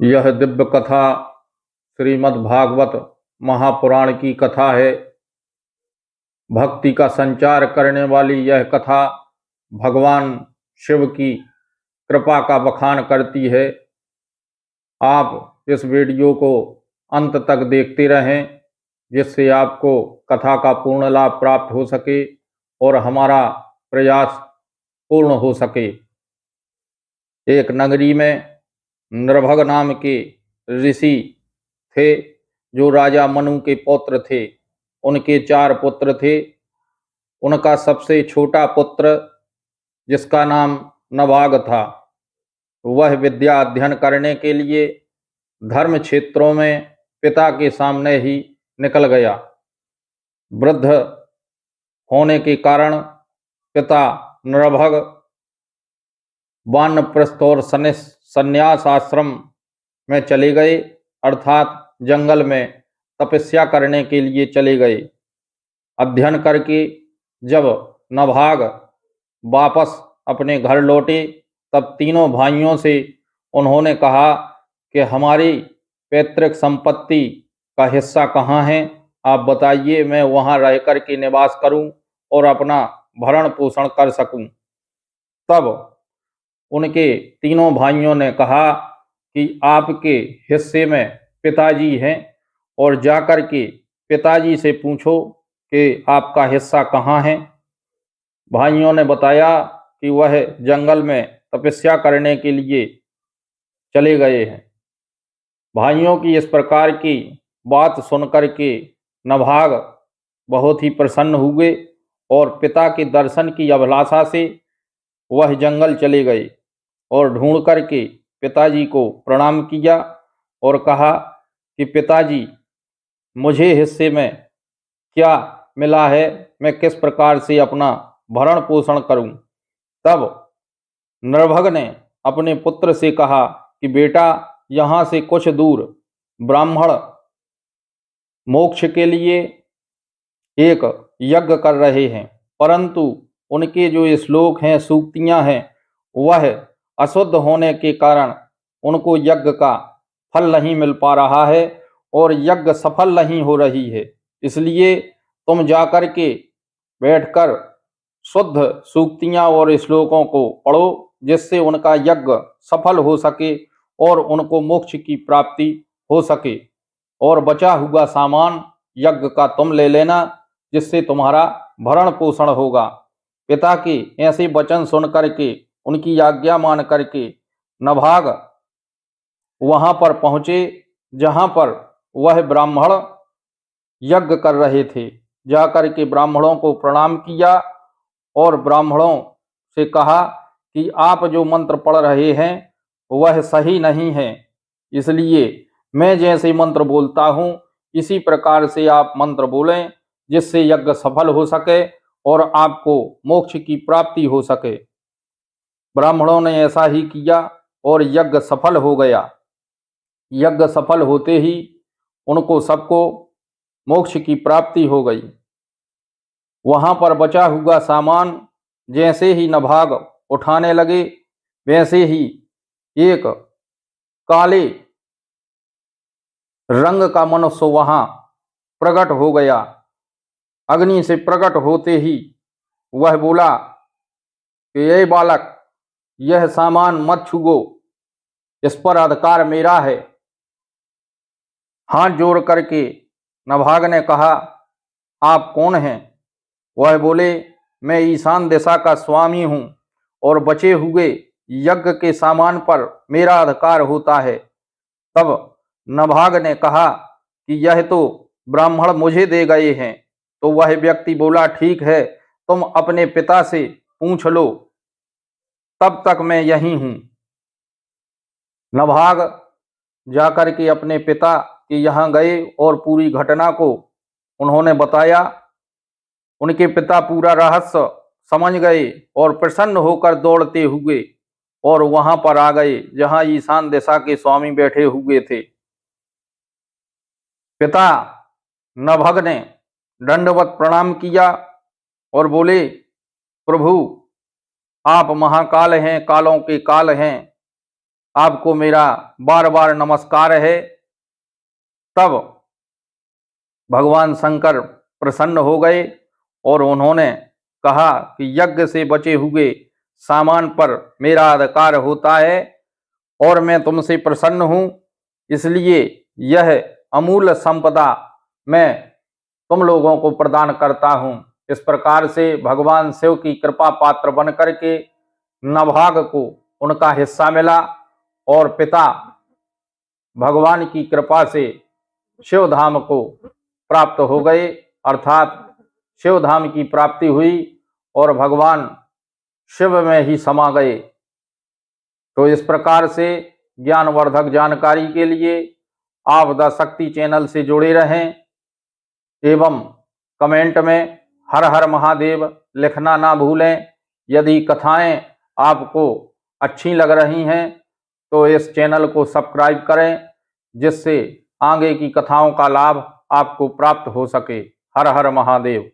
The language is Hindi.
यह दिव्य कथा श्रीमद् भागवत महापुराण की कथा है। भक्ति का संचार करने वाली यह कथा भगवान शिव की कृपा का बखान करती है। आप इस वीडियो को अंत तक देखते रहें, जिससे आपको कथा का पूर्ण लाभ प्राप्त हो सके और हमारा प्रयास पूर्ण हो सके। एक नगरी में नृभग नाम के ऋषि थे, जो राजा मनु के पुत्र थे। उनके 4 पुत्र थे। उनका सबसे छोटा पुत्र, जिसका नाम नभाग था, वह विद्या अध्ययन करने के लिए धर्म क्षेत्रों में पिता के सामने ही निकल गया। वृद्ध होने के कारण पिता नृभग वानप्रस्थ और संन्यास आश्रम में चले गए, अर्थात जंगल में तपस्या करने के लिए चले गए। अध्ययन करके जब नभाग वापस अपने घर लौटे, तब तीनों भाइयों से उन्होंने कहा कि हमारी पैतृक संपत्ति का हिस्सा कहाँ है, आप बताइए, मैं वहाँ रह कर के निवास करूं और अपना भरण पोषण कर सकूं। तब उनके तीनों भाइयों ने कहा कि आपके हिस्से में पिताजी हैं, और जाकर के पिताजी से पूछो कि आपका हिस्सा कहाँ है। भाइयों ने बताया कि वह जंगल में तपस्या करने के लिए चले गए हैं। भाइयों की इस प्रकार की बात सुनकर के नभाग बहुत ही प्रसन्न हुए और पिता के दर्शन की अभिलाषा से वह जंगल चले गए और ढूंढ करके पिताजी को प्रणाम किया और कहा कि पिताजी, मुझे हिस्से में क्या मिला है, मैं किस प्रकार से अपना भरण पोषण करूं। तब नृभग ने अपने पुत्र से कहा कि बेटा, यहाँ से कुछ दूर ब्राह्मण मोक्ष के लिए एक यज्ञ कर रहे हैं, परंतु उनके जो श्लोक हैं, सूक्तियां हैं, वह अशुद्ध होने के कारण उनको यज्ञ का फल नहीं मिल पा रहा है और यज्ञ सफल नहीं हो रही है। इसलिए तुम जाकर के बैठकर शुद्ध सूक्तियां और श्लोकों को पढ़ो, जिससे उनका यज्ञ सफल हो सके और उनको मोक्ष की प्राप्ति हो सके। और बचा हुआ सामान यज्ञ का तुम ले लेना, जिससे तुम्हारा भरण पोषण होगा। पिता के ऐसे वचन सुन करके, उनकी आज्ञा मान करके नभाग वहां पर पहुंचे जहां पर वह ब्राह्मण यज्ञ कर रहे थे। जाकर के ब्राह्मणों को प्रणाम किया और ब्राह्मणों से कहा कि आप जो मंत्र पढ़ रहे हैं वह सही नहीं है, इसलिए मैं जैसे मंत्र बोलता हूं इसी प्रकार से आप मंत्र बोलें, जिससे यज्ञ सफल हो सके और आपको मोक्ष की प्राप्ति हो सके। ब्राह्मणों ने ऐसा ही किया और यज्ञ सफल हो गया। यज्ञ सफल होते ही उनको सबको मोक्ष की प्राप्ति हो गई। वहां पर बचा हुआ सामान जैसे ही नभाग उठाने लगे, वैसे ही एक काले रंग का मनुष्य वहां प्रकट हो गया। अग्नि से प्रकट होते ही वह बोला कि ये बालक, यह सामान मत छुओ, इस पर अधिकार मेरा है। हाथ जोड़ करके नभाग ने कहा, आप कौन हैं? वह बोले, मैं ईशान दिशा का स्वामी हूं और बचे हुए यज्ञ के सामान पर मेरा अधिकार होता है। तब नभाग ने कहा कि यह तो ब्राह्मण मुझे दे गए हैं। तो वह व्यक्ति बोला, ठीक है, तुम अपने पिता से पूछ लो, तब तक मैं यहीं हूं। नभाग जाकर के अपने पिता के यहाँ गए और पूरी घटना को उन्होंने बताया। उनके पिता पूरा रहस्य समझ गए और प्रसन्न होकर दौड़ते हुए और वहां पर आ गए जहां ईशान दिशा के स्वामी बैठे हुए थे। पिता नभग ने दंडवत प्रणाम किया और बोले, प्रभु, आप महाकाल हैं, कालों के काल हैं, आपको मेरा बार बार नमस्कार है। तब भगवान शंकर प्रसन्न हो गए और उन्होंने कहा कि यज्ञ से बचे हुए सामान पर मेरा अधिकार होता है और मैं तुमसे प्रसन्न हूँ, इसलिए यह अमूल्य संपदा मैं तुम लोगों को प्रदान करता हूँ। इस प्रकार से भगवान शिव की कृपा पात्र बन करके नभाग को उनका हिस्सा मिला और पिता भगवान की कृपा से शिव धाम को प्राप्त हो गए, अर्थात शिव धाम की प्राप्ति हुई और भगवान शिव में ही समा गए। तो इस प्रकार से ज्ञानवर्धक जानकारी के लिए आप द शक्ति चैनल से जुड़े रहें एवं कमेंट में हर हर महादेव लिखना ना भूलें। यदि कथाएं आपको अच्छी लग रही हैं तो इस चैनल को सब्सक्राइब करें, जिससे आगे की कथाओं का लाभ आपको प्राप्त हो सके। हर हर महादेव।